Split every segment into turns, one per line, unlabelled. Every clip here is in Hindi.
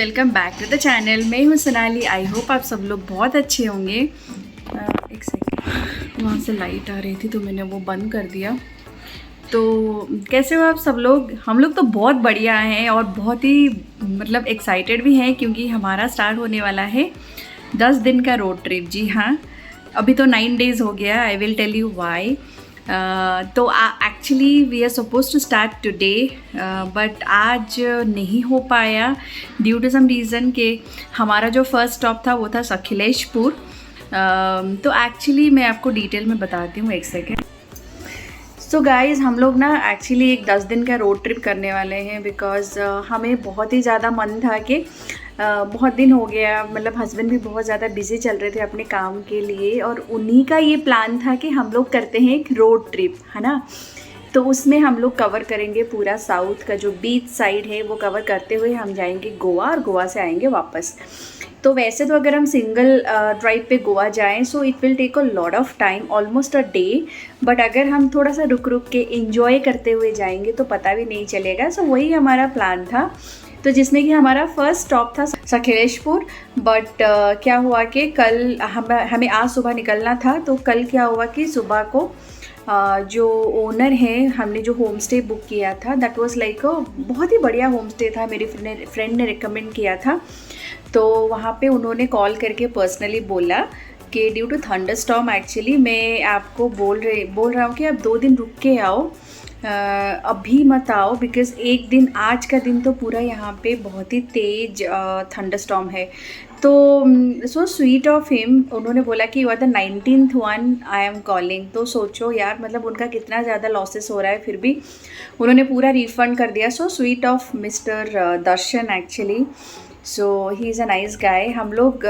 Welcome back to the channel. मैं हूँ सोनाली। आई होप आप सब लोग बहुत अच्छे होंगे। एक सेकेंड, वहाँ से लाइट आ रही थी तो मैंने वो बंद कर दिया। तो कैसे हो आप सब लोग? हम लोग तो बहुत बढ़िया हैं और बहुत ही मतलब एक्साइटेड भी हैं क्योंकि हमारा स्टार्ट होने वाला है 10 दिन का रोड ट्रिप। जी हाँ, अभी तो 9 डेज़ हो गया। I will tell you why. तो actually we are suppose to start today, but आज नहीं हो पाया ड्यू टू सम रीज़न के हमारा जो फर्स्ट स्टॉप था वो था सखिलेशपुर। तो एक्चुअली मैं आपको डिटेल में बताती हूँ, एक सेकेंड। सो गाइज़, हम लोग ना एक्चुअली एक 10 दिन का रोड ट्रिप करने वाले हैं बिकॉज़ हमें बहुत ही ज़्यादा मन था कि बहुत दिन हो गया, मतलब हस्बैंड भी बहुत ज़्यादा बिज़ी चल रहे थे अपने काम के लिए और उन्हीं का ये प्लान था कि हम लोग करते हैं एक रोड ट्रिप, है ना। तो उसमें हम लोग कवर करेंगे पूरा साउथ का जो बीच साइड है वो कवर करते हुए हम जाएंगे गोवा और गोवा से आएंगे वापस। तो वैसे तो अगर हम सिंगल ड्राइव पे गोवा जाएं so it will take a lot of time, almost a day. But अगर हम थोड़ा सा रुक रुक के इंजॉय करते हुए जाएंगे तो पता भी नहीं चलेगा। सो वही हमारा प्लान था। तो जिसमें कि हमारा फर्स्ट स्टॉप था सखिलेशपुर। बट क्या हुआ कि कल हमें आज सुबह निकलना था। तो कल क्या हुआ कि सुबह को जो ओनर है, हमने जो होम स्टे बुक किया था दैट वाज लाइक बहुत ही बढ़िया होम स्टे था, मेरी फ्रेंड ने रिकमेंड किया था। तो वहाँ पे उन्होंने कॉल करके पर्सनली बोला कि due to thunder storm actually मैं आपको बोल रहा हूँ कि आप 2 दिन रुक के आओ, अभी मत आओ बिकॉज़ एक दिन, आज का दिन तो पूरा यहाँ पे बहुत ही तेज थंडर स्टॉर्म है। तो सो स्वीट ऑफ हिम, उन्होंने बोला कि you are the 19th one I am calling. तो सोचो यार, मतलब उनका कितना ज़्यादा लॉसेस हो रहा है, फिर भी उन्होंने पूरा रिफ़ंड कर दिया। So sweet of mister Darshan actually. So he is a nice guy. हम लोग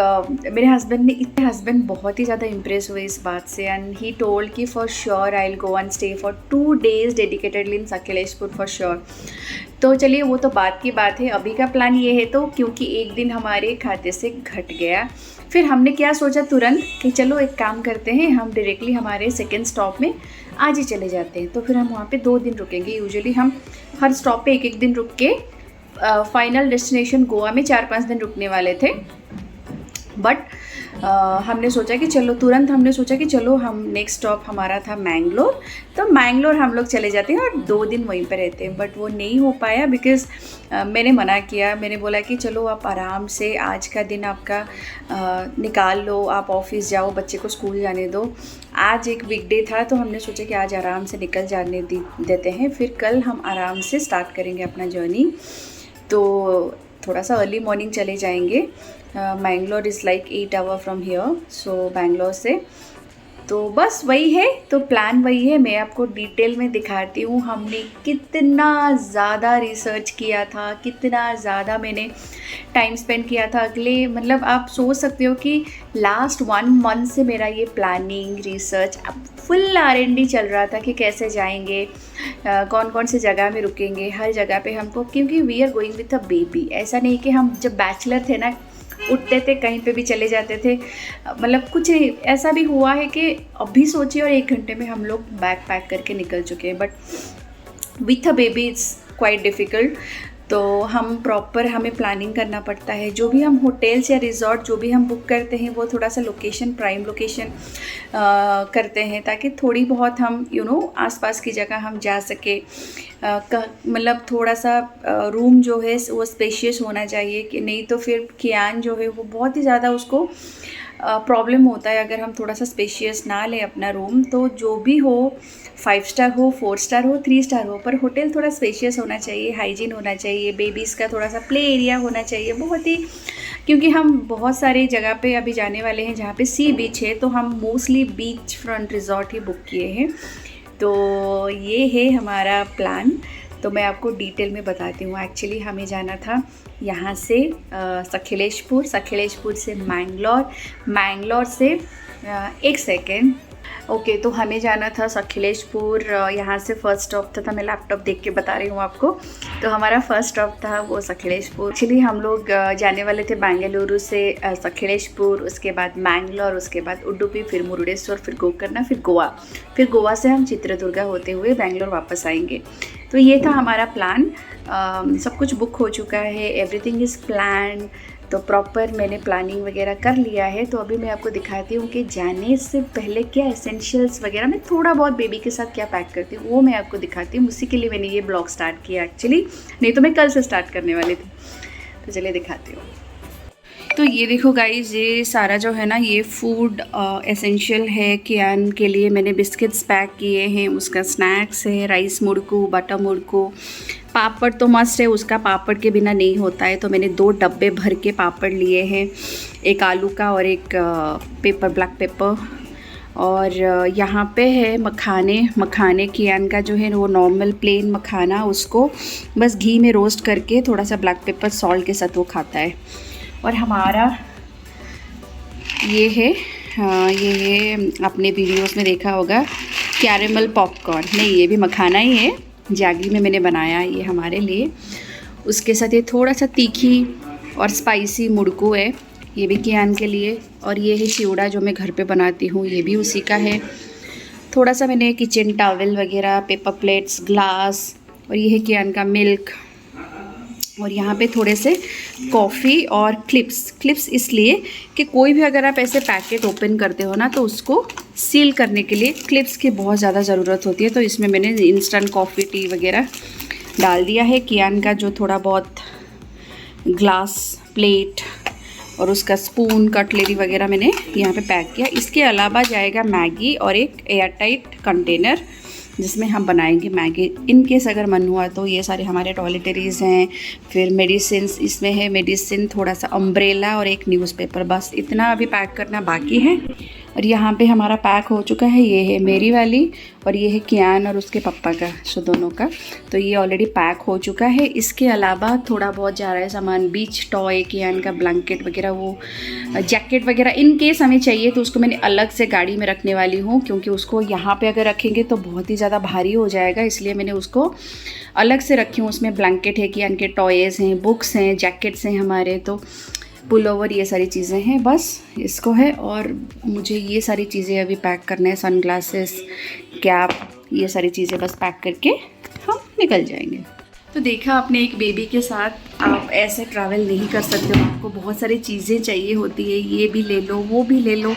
मेरे हस्बैंड बहुत ही ज़्यादा इम्प्रेस हुए इस बात से एंड ही टोल्ड कि for sure I will go and stay for 2 days dedicatedly in Sakleshpur for sure. तो चलिए वो तो बात की बात है। अभी का प्लान ये है तो क्योंकि एक दिन हमारे खाते से घट गया, फिर हमने क्या सोचा तुरंत कि चलो एक काम करते हैं, हम डायरेक्टली हमारे सेकेंड स्टॉप में आज ही चले जाते हैं। तो फिर हम वहाँ पे 2 दिन रुकेंगे। यूजुअली हम हर स्टॉप पे एक दिन रुक के फाइनल डेस्टिनेशन गोवा में 4-5 दिन रुकने वाले थे। बट हमने सोचा कि चलो हम नेक्स्ट स्टॉप हमारा था मैंगलोर। तो मैंगलोर हम लोग चले जाते हैं और 2 दिन वहीं पर रहते हैं। बट वो नहीं हो पाया बिकॉज़ मैंने मना किया। मैंने बोला कि चलो आप आराम से आज का दिन आपका निकाल लो, आप ऑफिस जाओ, बच्चे को स्कूल जाने दो। आज एक वीकडे था तो हमने सोचा कि आज आराम से निकल जाने देते हैं, फिर कल हम आराम से स्टार्ट करेंगे अपना जर्नी। तो थोड़ा सा अर्ली मॉर्निंग चले जाएंगे। Mangalore is like 8 hours from here, so Bangalore से। तो बस वही है, तो प्लान वही है। मैं आपको डिटेल में दिखाती हूँ हमने कितना ज़्यादा रिसर्च किया था, कितना ज़्यादा मैंने टाइम स्पेंड किया था। अगले मतलब आप सोच सकते हो कि लास्ट 1 month से मेरा ये प्लानिंग, रिसर्च, अब फुल R&D चल रहा था कि कैसे जाएंगे, कौन कौन से जगह में रुकेंगे, हर जगह पे हमको, क्योंकि we are going with a baby. ऐसा नहीं कि हम जब बैचलर थे ना उठते थे कहीं पे भी चले जाते थे, मतलब कुछ ऐसा भी हुआ है कि अभी सोचिए और 1 घंटे में हम लोग बैग पैक करके निकल चुके हैं। But with a baby it's quite difficult. तो हम प्रॉपर, हमें प्लानिंग करना पड़ता है। जो भी हम होटल्स या रिजॉर्ट जो भी हम बुक करते हैं वो थोड़ा सा लोकेशन, प्राइम लोकेशन करते हैं ताकि थोड़ी बहुत हम आसपास की जगह हम जा सके। मतलब थोड़ा सा रूम जो है वो स्पेशियस होना चाहिए, कि नहीं तो फिर कियान जो है वो बहुत ही ज़्यादा उसको प्रॉब्लम होता है अगर हम थोड़ा सा स्पेशियस ना लें अपना रूम। तो जो भी हो, 5 स्टार हो, 4 स्टार हो, 3 स्टार हो, पर होटल थोड़ा स्पेशियस होना चाहिए, हाइजीन होना चाहिए, बेबीज़ का थोड़ा सा प्ले एरिया होना चाहिए बहुत ही, क्योंकि हम बहुत सारी जगह पे अभी जाने वाले हैं जहाँ पे सी बीच है। तो हम मोस्टली बीच फ्रंट रिजॉर्ट ही बुक किए हैं। तो ये है हमारा प्लान। तो मैं आपको डिटेल में बताती हूँ। एक्चुअली हमें जाना था यहाँ से सखिलेशपुर से मैंगलोर से एक सेकेंड, ओके। तो हमें जाना था सखिलेशपुर, यहाँ से फर्स्ट स्टॉप था। मैं लैपटॉप देख के बता रही हूँ आपको। तो हमारा फर्स्ट स्टॉप था वो सखिलेशपुर। एक्चुअली हम लोग जाने वाले थे बेंगलुरु से सखिलेशपुर, उसके बाद मैंगलोर, उसके बाद उडुपी, फिर मुरुडेश्वर, फिर गोकर्णा, फिर गोवा से हम चित्रदुर्गा होते हुए बेंगलोर वापस आएंगे। तो ये था हमारा प्लान। सब कुछ बुक हो चुका है, एवरीथिंग इज़ प्लान। तो प्रॉपर मैंने प्लानिंग वगैरह कर लिया है। तो अभी मैं आपको दिखाती हूँ कि जाने से पहले क्या एसेंशियल्स वगैरह, मैं थोड़ा बहुत बेबी के साथ क्या पैक करती हूँ वो मैं आपको दिखाती हूँ। उसी के लिए मैंने ये ब्लॉग स्टार्ट किया एक्चुअली, नहीं तो मैं कल से स्टार्ट करने वाली थी। तो चलिए दिखाती हूँ। तो ये देखो गाइस, ये सारा जो है ना ये फूड एसेंशियल है। कियान के लिए मैंने बिस्किट्स पैक किए हैं, उसका स्नैक्स है, राइस मुड़कू, बटर मुड़कू, पापड़ तो मस्ट है, उसका पापड़ के बिना नहीं होता है। तो मैंने 2 डब्बे भर के पापड़ लिए हैं, एक आलू का और एक पेपर ब्लैक पेपर। और यहाँ पे है मखाने कियान का जो है वो नॉर्मल प्लेन मखाना, उसको बस घी में रोस्ट करके थोड़ा सा ब्लैक पेपर सॉल्ट के साथ वो खाता है। और हमारा ये है ये है, आपने वीडियोस में देखा होगा, कैरेमल पॉपकॉर्न। नहीं, ये भी मखाना ही है, जागरी में मैंने बनाया ये हमारे लिए। उसके साथ ये थोड़ा सा तीखी और स्पाइसी मुड़कू है, ये भी कियान के लिए। और ये है चिवड़ा जो मैं घर पे बनाती हूँ, ये भी उसी का है। थोड़ा सा मैंने किचन टॉवल वगैरह, पेपर प्लेट्स, ग्लास, और ये है कियान का मिल्क। और यहाँ पे थोड़े से कॉफ़ी और क्लिप्स इसलिए कि कोई भी अगर आप ऐसे पैकेट ओपन करते हो ना तो उसको सील करने के लिए क्लिप्स की बहुत ज़्यादा ज़रूरत होती है। तो इसमें मैंने इंस्टेंट कॉफ़ी टी वगैरह डाल दिया है। कियान का जो थोड़ा बहुत ग्लास, प्लेट और उसका स्पून, कटलरी वगैरह मैंने यहाँ पे पैक किया। इसके अलावा जाएगा मैगी और एक एयरटाइट कंटेनर जिसमें हम बनाएंगे मैगी। इन केस अगर मन हुआ तो ये सारे हमारे टॉयलेटरीज़ हैं। फिर मेडिसिन इसमें है, मेडिसिन, थोड़ा सा अम्ब्रेला और एक न्यूज़पेपर, बस इतना अभी पैक करना बाकी है। और यहाँ पे हमारा पैक हो चुका है। ये है मेरी वाली और ये है कियान और उसके पापा का, सो दोनों का। तो ये ऑलरेडी पैक हो चुका है। इसके अलावा थोड़ा बहुत जा रहा है सामान, बीच टॉय, कियान का ब्लैंकेट वगैरह, वो जैकेट वगैरह इन केस हमें चाहिए तो उसको मैंने अलग से गाड़ी में रखने वाली हूँ, क्योंकि उसको यहाँ पे अगर रखेंगे तो बहुत ही ज़्यादा भारी हो जाएगा, इसलिए मैंने उसको अलग से रखी हूँ। उसमें ब्लैंकेट है, कियान के टॉयज़ हैं, बुक्स हैं, जैकेट्स हैं हमारे, तो पुलोवर, ये सारी चीज़ें हैं, बस इसको है। और मुझे ये सारी चीज़ें अभी पैक करना है, सनग्लासेस, कैप, ये सारी चीज़ें बस पैक करके हम निकल जाएंगे। तो देखा आपने, एक बेबी के साथ आप ऐसे ट्रैवल नहीं कर सकते हो, आपको बहुत सारी चीज़ें चाहिए होती है, ये भी ले लो, वो भी ले लो।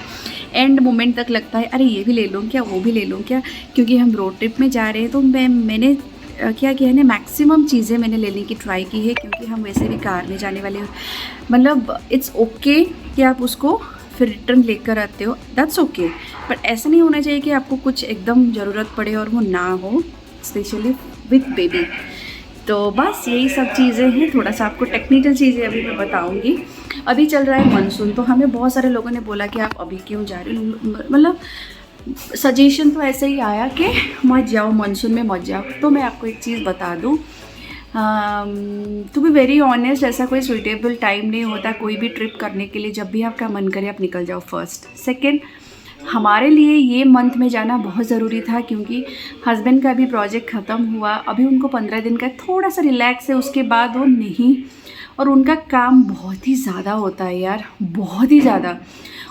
एंड मोमेंट तक लगता है अरे ये भी ले लूँ क्या, वो भी ले लूँ क्या, क्योंकि हम रोड ट्रिप में जा रहे हैं। तो मैंने क्या किया है ना, मैक्सिमम चीज़ें मैंने लेने की ट्राई की है, क्योंकि हम वैसे भी कार में जाने वाले हैं। मतलब इट्स ओके कि आप उसको फिर रिटर्न लेकर आते हो, दैट्स ओके, बट ऐसा नहीं होना चाहिए कि आपको कुछ एकदम ज़रूरत पड़े और वो ना हो, स्पेशली विथ बेबी। तो बस यही सब चीज़ें हैं। थोड़ा सा आपको टेक्निकल चीज़ें अभी मैं बताऊंगी। अभी चल रहा है मानसून, तो हमें बहुत सारे लोगों ने बोला कि आप अभी क्यों जा रहे हो, मतलब सजेशन तो ऐसे ही आया कि मत जाओ, मानसून में मत जाओ। तो मैं आपको एक चीज़ बता दूँ, टू बी वेरी ऑनेस्ट, ऐसा कोई सुइटेबल टाइम नहीं होता कोई भी ट्रिप करने के लिए। जब भी आपका मन करे आप निकल जाओ, फर्स्ट। सेकंड, हमारे लिए ये मंथ में जाना बहुत ज़रूरी था, क्योंकि हस्बैंड का भी प्रोजेक्ट ख़त्म हुआ, अभी उनको 15 दिन का थोड़ा सा रिलैक्स है, उसके बाद वो नहीं। और उनका काम बहुत ही ज़्यादा होता है यार, बहुत ही ज़्यादा।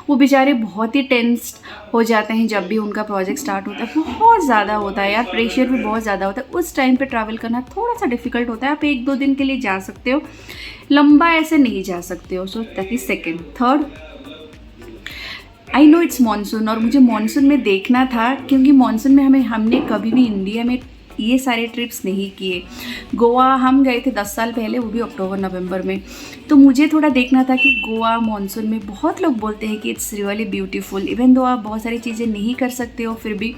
वो बेचारे बहुत ही टेंस्ड हो जाते हैं जब भी उनका प्रोजेक्ट स्टार्ट होता है, बहुत ज़्यादा होता है यार, प्रेशर भी बहुत ज़्यादा होता है। उस टाइम पे ट्रैवल करना थोड़ा सा डिफ़िकल्ट होता है। आप 1-2 दिन के लिए जा सकते हो, लंबा ऐसे नहीं जा सकते हो। So that is second. Third, I know it's monsoon, और मुझे मानसून में देखना था, क्योंकि मानसून में हमने कभी भी इंडिया में ये सारे ट्रिप्स नहीं किए। गोवा हम गए थे 10 साल पहले, वो भी अक्टूबर-नवंबर में। तो मुझे थोड़ा देखना था कि गोवा मानसून में, बहुत लोग बोलते हैं कि it's really beautiful, even though आप बहुत सारी चीज़ें नहीं कर सकते हो फिर भी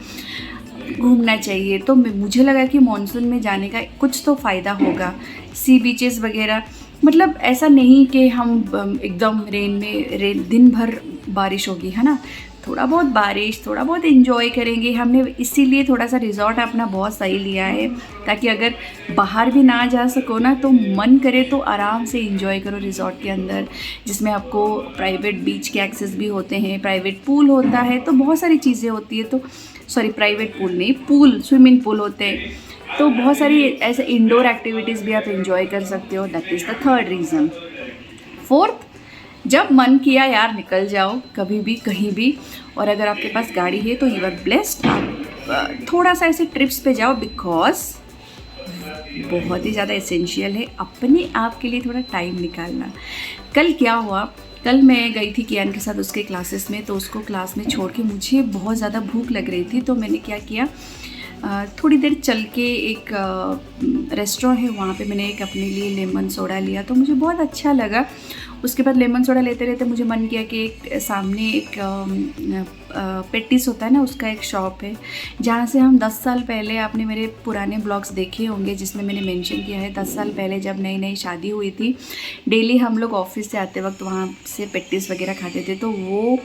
घूमना चाहिए। तो मुझे लगा कि मानसून में जाने का कुछ तो फ़ायदा होगा, सी बीचेस वगैरह। मतलब ऐसा नहीं कि हम एकदम दिन भर बारिश होगी, है ना, थोड़ा बहुत बारिश, थोड़ा बहुत एंजॉय करेंगे। हमने इसीलिए थोड़ा सा रिजॉर्ट अपना बहुत सही लिया है, ताकि अगर बाहर भी ना जा सको ना तो मन करे तो आराम से एंजॉय करो रिजॉर्ट के अंदर, जिसमें आपको प्राइवेट बीच के एक्सेस भी होते हैं, प्राइवेट पूल होता है, तो बहुत सारी चीज़ें होती है। तो सॉरी, प्राइवेट पूल नहीं, पूल, स्विमिंग पूल होते हैं, तो बहुत सारी ऐसे इंडोर एक्टिविटीज़ भी आप एंजॉय कर सकते हो। That is the third reason. Fourth, जब मन किया यार निकल जाओ कभी भी कहीं भी। और अगर आपके पास गाड़ी है तो यू आर ब्लेस्ड, आप थोड़ा सा ऐसे ट्रिप्स पे जाओ, बिकॉज बहुत ही ज़्यादा एसेंशियल है अपने आप के लिए थोड़ा टाइम निकालना। कल क्या हुआ, कल मैं गई थी कियान के साथ उसके क्लासेस में, तो उसको क्लास में छोड़ के मुझे बहुत ज़्यादा भूख लग रही थी। तो मैंने क्या किया, थोड़ी देर चल के एक रेस्टोरेंट है वहाँ पे मैंने एक अपने लिए लेमन सोडा लिया, तो मुझे बहुत अच्छा लगा। उसके बाद लेमन सोडा लेते लेते मुझे मन किया कि एक सामने एक पेटिस होता है ना, उसका एक शॉप है जहाँ से हम 10 साल पहले, आपने मेरे पुराने ब्लॉग्स देखे होंगे जिसमें मैंने मेंशन किया है 10 साल पहले जब नई नई शादी हुई थी, डेली हम लोग ऑफिस से आते वक्त वहाँ से पेटिस वगैरह खाते थे। तो वो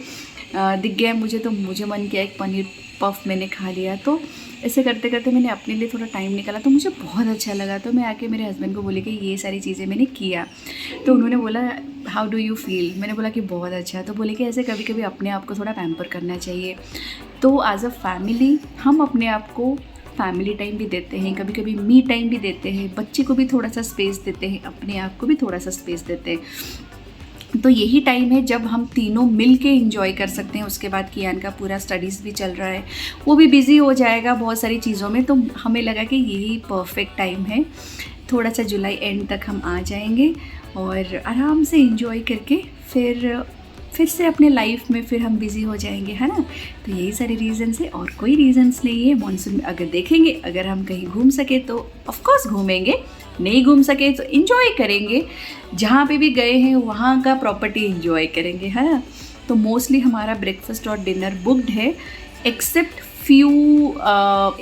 दिख गया मुझे, तो मुझे मन किया एक पनीर पफ मैंने खा लिया। तो ऐसे करते करते मैंने अपने लिए थोड़ा टाइम निकाला, तो मुझे बहुत अच्छा लगा। तो मैं आके मेरे हस्बैंड को बोली कि ये सारी चीज़ें मैंने किया। तो उन्होंने बोला हाउ डू यू फील, मैंने बोला कि बहुत अच्छा। तो बोले कि ऐसे कभी कभी अपने आप को थोड़ा पैम्पर करना चाहिए। तो एज अ फैमिली हम अपने आप को फैमिली टाइम भी देते हैं, कभी कभी मी टाइम भी देते हैं, बच्चे को भी थोड़ा सा स्पेस देते हैं, अपने आप को भी थोड़ा सा स्पेस देते हैं। तो यही टाइम है जब हम तीनों मिल के इंजॉय कर सकते हैं। उसके बाद कियान का पूरा स्टडीज़ भी चल रहा है, वो भी बिज़ी हो जाएगा बहुत सारी चीज़ों में। तो हमें लगा कि यही परफेक्ट टाइम है, थोड़ा सा जुलाई एंड तक हम आ जाएंगे और आराम से इंजॉय करके फिर से अपने लाइफ में फिर हम बिज़ी हो जाएंगे, है ना। तो यही सारे रीज़न्स है और कोई रीज़न्स नहीं है। मॉनसून में अगर देखेंगे, अगर हम कहीं घूम सके तो ऑफकोर्स घूमेंगे, नहीं घूम सके तो इन्जॉय करेंगे। जहाँ पे भी गए हैं वहाँ का प्रॉपर्टी इन्जॉय करेंगे, है ना। तो मोस्टली हमारा ब्रेकफास्ट और डिनर बुक्ड है, एक्सेप्ट फ्यू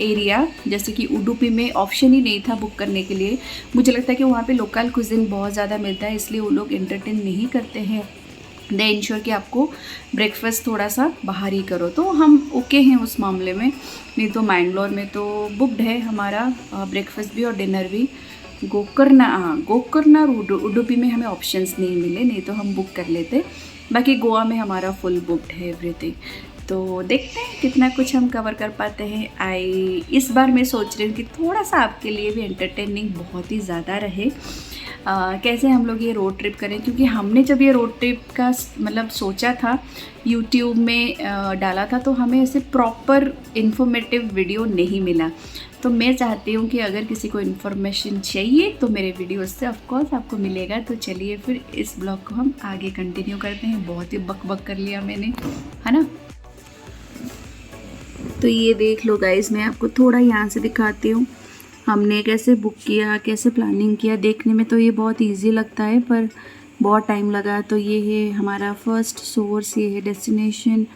एरिया, जैसे कि उडुपी में ऑप्शन ही नहीं था बुक करने के लिए। मुझे लगता है कि वहाँ पे लोकल कुजिन बहुत ज़्यादा मिलता है, इसलिए वो लोग एंटरटेन नहीं करते हैं। दे इंश्योर कि आपको ब्रेकफास्ट थोड़ा सा बाहर ही करो, तो हम ओके हैं उस मामले में। नहीं तो मैंगलोर में तो बुक्ड है हमारा ब्रेकफास्ट भी और डिनर भी। गोकर्णा और उडुपी में हमें ऑप्शंस नहीं मिले, नहीं तो हम बुक कर लेते। बाकी गोवा में हमारा फुल बुक्ड है एवरीथिंग। तो देखते हैं कितना कुछ हम कवर कर पाते हैं। इस बार मैं सोच रही हूँ कि थोड़ा सा आपके लिए भी एंटरटेनिंग बहुत ही ज़्यादा रहे। कैसे हम लोग ये रोड ट्रिप करें, क्योंकि हमने जब ये रोड ट्रिप का मतलब सोचा था, यूट्यूब में डाला था, तो हमें ऐसे प्रॉपर इन्फॉर्मेटिव वीडियो नहीं मिला। तो मैं चाहती हूँ कि अगर किसी को इन्फॉर्मेशन चाहिए तो मेरे वीडियो से ऑफकोर्स आपको मिलेगा। तो चलिए फिर इस ब्लॉग को हम आगे कंटिन्यू करते हैं। बहुत ही बक कर लिया मैंने, है ना। तो ये देख लो गाइस, मैं आपको थोड़ा यहाँ से दिखाती हूँ हमने कैसे बुक किया, कैसे प्लानिंग किया। देखने में तो ये बहुत इजी लगता है पर बहुत टाइम लगा। तो ये है हमारा फर्स्ट सोर्स, ये है डेस्टिनेशन।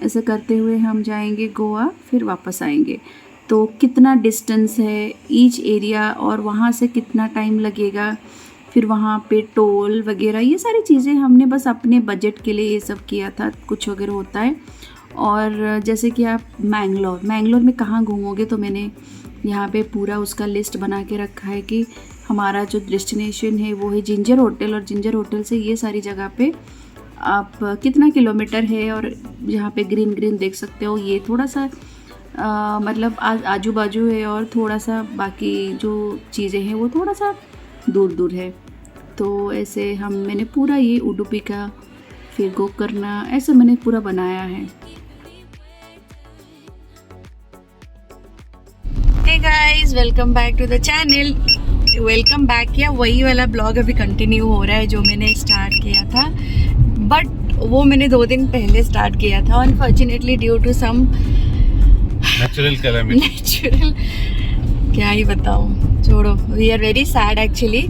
ऐसे करते हुए हम जाएंगे गोवा, फिर वापस आएंगे। तो कितना डिस्टेंस है ईच एरिया और वहाँ से कितना टाइम लगेगा, फिर वहाँ पे टोल वगैरह, ये सारी चीज़ें हमने बस अपने बजट के लिए ये सब किया था। कुछ वगैरह होता है। और जैसे कि आप मैंगलोर में कहाँ घूमोगे, तो मैंने यहाँ पे पूरा उसका लिस्ट बना के रखा है कि हमारा जो डेस्टिनेशन है वो है जिंजर होटल, और जिंजर होटल से ये सारी जगह पे आप कितना किलोमीटर है, और यहाँ पे ग्रीन देख सकते हो। ये थोड़ा सा मतलब आजू बाजू है, और थोड़ा सा बाकी जो चीज़ें हैं वो थोड़ा सा दूर है। तो ऐसे मैंने पूरा ये उडुपी का, फिर गोकर्णा, ऐसे मैंने पूरा बनाया है। Hey guys, welcome back to the channel. Welcome back किया, वही वाला ब्लॉग अभी कंटिन्यू हो रहा है जो मैंने स्टार्ट किया था, बट वो मैंने 2 दिन पहले स्टार्ट किया था। Unfortunately due to some natural क्या ही बताऊँ, छोड़ो, we are very sad actually.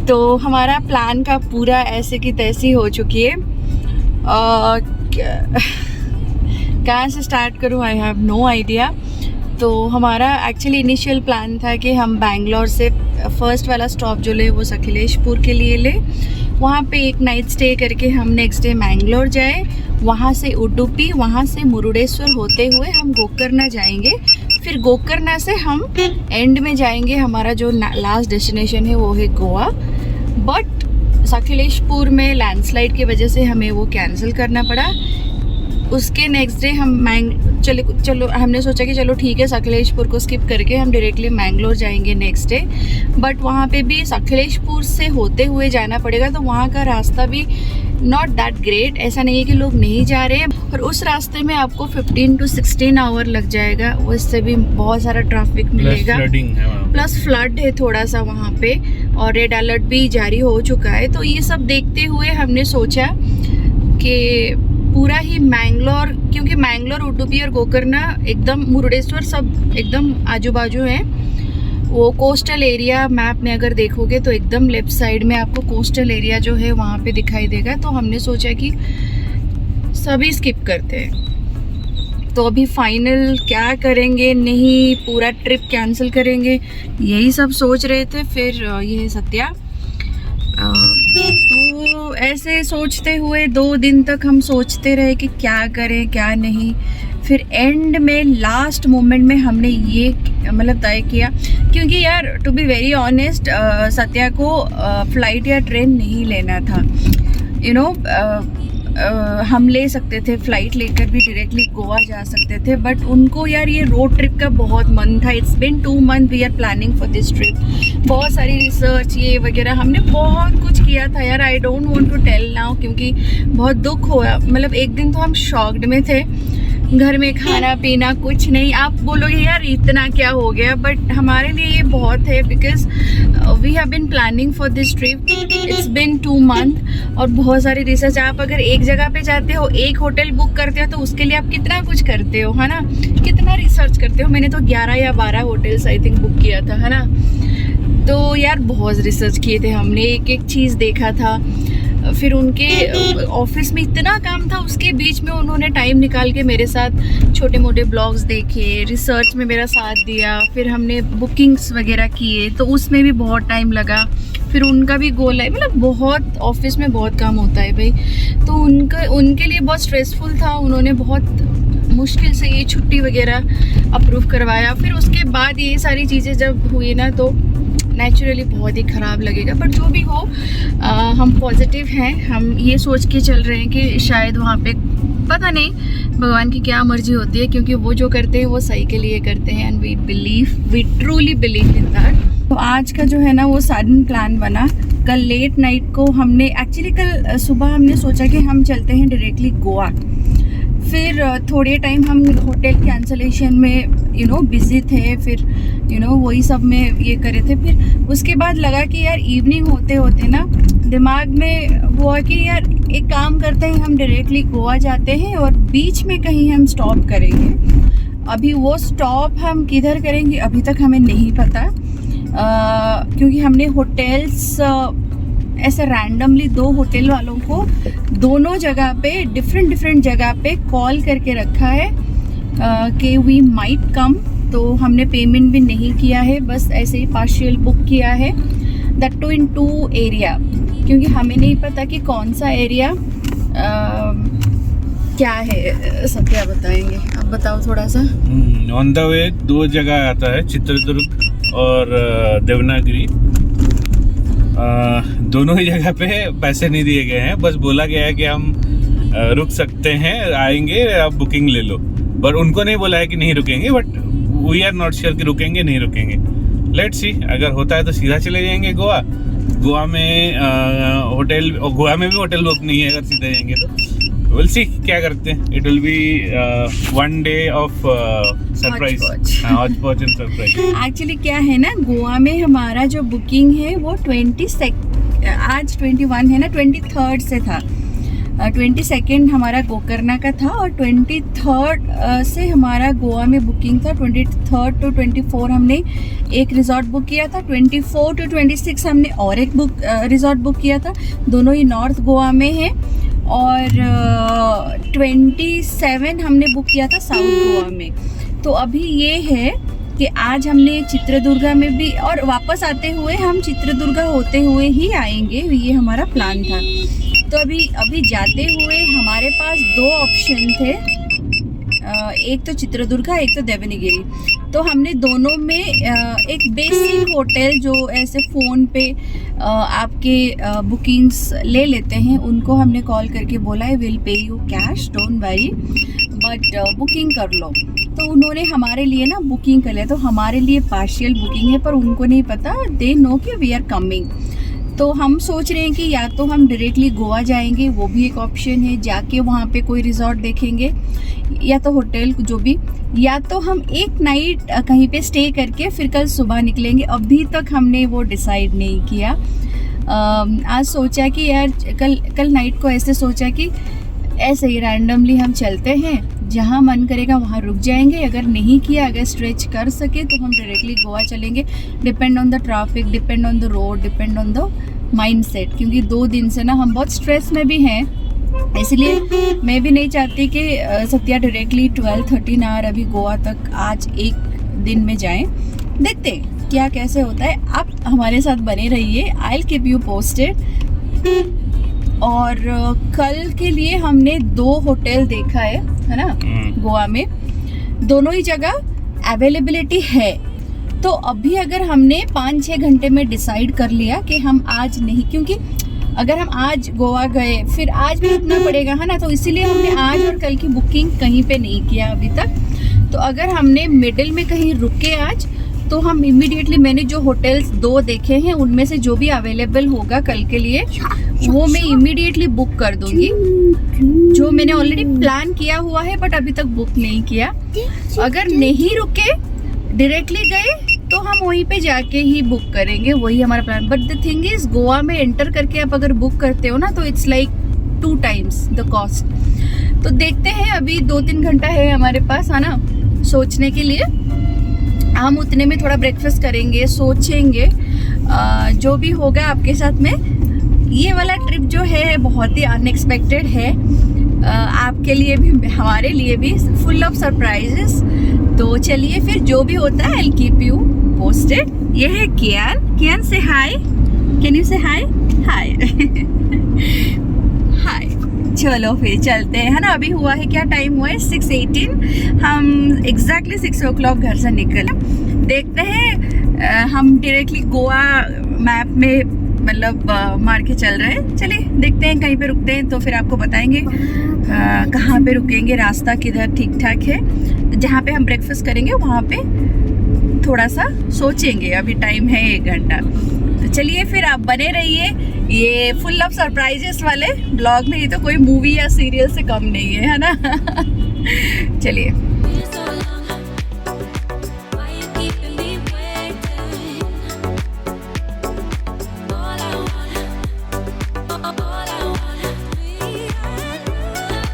तो हमारा प्लान का पूरा ऐसे की तैसी हो चुकी है। कहाँ से स्टार्ट करूँ, आई हैव नो आइडिया। तो हमारा एक्चुअली इनिशियल प्लान था कि हम बैंगलोर से फर्स्ट वाला स्टॉप जो ले वो सखलेशपुर के लिए ले, वहाँ पे एक नाइट स्टे करके हम नेक्स्ट डे मैंगलोर जाए, वहाँ से उडुपी, वहाँ से मुरुडेश्वर होते हुए हम गोकर्णा जाएंगे। फिर गोकर्णा से हम एंड में जाएंगे, हमारा जो लास्ट डेस्टिनेशन है वो है गोवा। बट सखलेशपुर में लैंडस्लाइड की वजह से हमें वो कैंसिल करना पड़ा। उसके नेक्स्ट डे हम चलो हमने सोचा कि चलो ठीक है, सखलेशपुर को स्किप करके हम डायरेक्टली मैंगलोर जाएंगे नेक्स्ट डे। बट वहाँ पे भी सखलेशपुर से होते हुए जाना पड़ेगा, तो वहाँ का रास्ता भी नॉट दैट ग्रेट। ऐसा नहीं है कि लोग नहीं जा रहे हैं, और उस रास्ते में आपको 15 to 16 आवर लग जाएगा, उससे भी बहुत सारा ट्रैफिक मिलेगा, प्लस फ्लड है थोड़ा सा वहाँ पे, और रेड अलर्ट भी जारी हो चुका है। तो ये सब देखते हुए हमने सोचा कि पूरा ही मैंगलोर, क्योंकि मैंगलोर, उडुपी और गोकर्णा एकदम, मुरुडेश्वर सब एकदम आजू बाजू है। वो कोस्टल एरिया मैप में अगर देखोगे तो एकदम लेफ्ट साइड में आपको कोस्टल एरिया जो है वहाँ पे दिखाई देगा। तो हमने सोचा कि सभी स्किप करते हैं। तो अभी फाइनल क्या करेंगे, नहीं पूरा ट्रिप कैंसिल करेंगे, यही सब सोच रहे थे। फिर ये सत्या, तो ऐसे सोचते हुए 2 दिन तक हम सोचते रहे कि क्या करें क्या नहीं। फिर एंड में लास्ट मोमेंट में हमने ये मतलब तय किया, क्योंकि यार to be very honest Satya को फ़्लाइट या ट्रेन नहीं लेना था। यू नो हम ले सकते थे, फ़्लाइट लेकर भी डायरेक्टली गोवा जा सकते थे, बट उनको यार ये रोड ट्रिप का बहुत मन था। It's been 2 months we are planning for this trip. बहुत सारी रिसर्च ये वगैरह हमने बहुत कुछ किया था यार। I don't want to tell now, क्योंकि बहुत दुख हुआ। मतलब एक दिन तो हम शॉक्ड में थे, घर में खाना पीना कुछ नहीं। आप बोलोगे यार इतना क्या हो गया, बट हमारे लिए ये बहुत है, because we have been planning for this trip. It's been 2 months, और बहुत सारी रिसर्च। आप अगर एक जगह पे जाते हो, एक होटल बुक करते हो, तो उसके लिए आप कितना कुछ करते हो, है ना, कितना रिसर्च करते हो। मैंने तो 11 या 12 होटल्स आई थिंक बुक किया था, है ना। तो यार बहुत रिसर्च किए थे हमने, एक एक चीज़ देखा था। फिर उनके ऑफिस में इतना काम था, उसके बीच में उन्होंने टाइम निकाल के मेरे साथ छोटे मोटे ब्लॉग्स देखे, रिसर्च में मेरा साथ दिया। फिर हमने बुकिंग्स वगैरह किए, तो उसमें भी बहुत टाइम लगा। फिर उनका भी गोल है, मतलब बहुत ऑफिस में बहुत काम होता है भाई, तो उनके लिए बहुत स्ट्रेसफुल था। उन्होंने बहुत मुश्किल से ये छुट्टी वगैरह अप्रूव करवाया। फिर उसके बाद ये सारी चीज़ें जब हुई ना, तो नेचुरली बहुत ही ख़राब लगेगा, बट जो भी हो हम पॉजिटिव हैं। हम ये सोच के चल रहे हैं कि शायद वहाँ पे पता नहीं भगवान की क्या मर्जी होती है, क्योंकि वो जो करते हैं वो सही के लिए करते हैं, and we truly believe in that. तो आज का जो है ना वो सडन प्लान बना। कल लेट नाइट को हमने एक्चुअली, कल सुबह हमने सोचा कि हम चलते हैं डायरेक्टली गोवा। फिर थोड़े टाइम हम होटल कैंसलेशन में बिज़ी थे, फिर वही सब में ये करे थे। फिर उसके बाद लगा कि यार इवनिंग होते होते ना दिमाग में हुआ कि यार एक काम करते हैं, हम डायरेक्टली गोवा जाते हैं और बीच में कहीं हम स्टॉप करेंगे। अभी वो स्टॉप हम किधर करेंगे अभी तक हमें नहीं पता, क्योंकि हमने होटल्स ऐसे रैंडमली 2 होटल वालों को दोनों जगह पे डिफरेंट जगह पे कॉल करके रखा है कि वी माइट कम। तो हमने पेमेंट भी नहीं किया है, बस ऐसे ही पार्शियल बुक किया है, दैट टू इन 2 एरिया, क्योंकि हमें नहीं पता कि कौन सा एरिया क्या है। सत्या बताएंगे, आप बताओ थोड़ा सा।
ऑन द वे 2 जगह आता है, चित्रदुर्ग और देवनागरी। दोनों ही जगह पे पैसे नहीं दिए गए हैं, बस बोला गया है कि हम रुक सकते हैं, आएंगे, आप बुकिंग ले लो। पर उनको नहीं बोला है कि नहीं रुकेंगे, but we are not sure कि रुकेंगे नहीं रुकेंगे। लेट्स सी, अगर होता है तो सीधा चले जाएंगे गोवा। गोवा में गोवा में भी होटल बुक नहीं है, अगर सीधे जाएंगे तो विल सी क्या करते हैं। It will be 1 day of surprise, hotchpotch and surprise.
Actually क्या है ना, गोवा में हमारा जो बुकिंग है वो आज 21 है ना, 23rd से था। 22nd हमारा गोकर्णा का था, और 23rd से हमारा गोवा में बुकिंग था। 23rd to 24 हमने एक रिजॉर्ट बुक किया था, 24 to 26 हमने और एक रिजॉर्ट बुक किया था। दोनों ही नॉर्थ गोवा में है, और 27 हमने बुक किया था साउथ गोवा में। तो अभी ये है कि आज हमने चित्रदुर्गा में भी, और वापस आते हुए हम चित्रदुर्गा होते हुए ही आएंगे, ये हमारा प्लान था। तो अभी जाते हुए हमारे पास 2 ऑप्शन थे, एक तो चित्रदुर्गा, एक तो देवनागिरी। तो हमने दोनों में एक बेसिक होटल जो ऐसे फ़ोन पे आपके बुकिंग्स ले लेते हैं, उनको हमने कॉल करके बोला है will pay you cash, don't worry, but booking कर लो। तो उन्होंने हमारे लिए ना बुकिंग कर लिया। तो हमारे लिए पार्शियल बुकिंग है, पर उनको नहीं पता, दे नो कि वी आर कमिंग। तो हम सोच रहे हैं कि या तो हम डायरेक्टली गोवा जाएंगे, वो भी एक ऑप्शन है, जाके वहाँ पे कोई रिजॉर्ट देखेंगे या तो होटल जो भी, या तो हम एक नाइट कहीं पे स्टे करके फिर कल सुबह निकलेंगे। अभी तक हमने वो डिसाइड नहीं किया। आज सोचा कि यार कल नाइट को ऐसे सोचा कि ऐसे ही रैंडमली हम चलते हैं, जहाँ मन करेगा वहाँ रुक जाएंगे। अगर नहीं किया, अगर स्ट्रेच कर सके तो हम डायरेक्टली गोवा चलेंगे। Depend on the traffic, depend on the road, depend on the mindset, क्योंकि 2 दिन से ना हम बहुत स्ट्रेस में भी हैं, इसलिए मैं भी नहीं चाहती कि सत्या डायरेक्टली 12-13 आवर अभी गोवा तक आज एक दिन में जाएं। देखते हैं क्या कैसे होता है। आप हमारे साथ बने रहिए, I will keep you posted. और कल के लिए हमने 2 होटल देखा है ना गोवा में, दोनों ही जगह अवेलेबिलिटी है। तो अभी अगर हमने 5-6 घंटे में डिसाइड कर लिया कि हम आज नहीं, क्योंकि अगर हम आज गोवा गए फिर आज भी रुकना पड़ेगा, है ना, तो इसीलिए हमने आज और कल की बुकिंग कहीं पे नहीं किया अभी तक। तो अगर हमने मिडिल में कहीं रुके आज, तो हम इमीडिएटली, मैंने जो होटल्स 2 देखे हैं उनमें से जो भी अवेलेबल होगा कल के लिए वो मैं इमीडिएटली बुक कर दूंगी। जो मैंने ऑलरेडी प्लान किया हुआ है बट अभी तक बुक नहीं किया। अगर नहीं रुके, डायरेक्टली गए, तो हम वहीं पे जाके ही बुक करेंगे, वही हमारा plan. But the thing is, Goa में एंटर करके आप अगर बुक करते हो ना तो it's like 2 times the cost. तो देखते हैं, अभी 2-3 घंटा है हमारे पास, है ना, सोचने के लिए। हम उतने में थोड़ा ब्रेकफास्ट करेंगे, सोचेंगे, जो भी होगा आपके साथ में। ये वाला ट्रिप जो है बहुत ही अनएक्सपेक्टेड है, आपके लिए भी हमारे लिए भी, फुल ऑफ सरप्राइजेस। तो चलिए फिर जो भी होता है I will keep you posted. ये है कियान से हाय, कैन यू से हाय? हाय हाय। चलो फिर चलते हैं, है ना। अभी हुआ है, क्या टाइम हुआ है? 6:18। हम एग्जैक्टली 6 o'clock घर से निकले। देखते हैं, हम डायरेक्टली गोवा मैप में मतलब मार के चल रहे हैं। चलिए देखते हैं, कहीं पे रुकते हैं तो फिर आपको बताएंगे कहाँ पे रुकेंगे, रास्ता किधर ठीक ठाक है। जहाँ पे हम ब्रेकफास्ट करेंगे वहाँ पे थोड़ा सा सोचेंगे। अभी टाइम है 1 घंटा। तो चलिए फिर आप बने रहिए, ये फुल ऑफ सरप्राइजेस वाले ब्लॉग में। ये तो कोई मूवी या सीरियल से कम नहीं है, है ना। चलिए।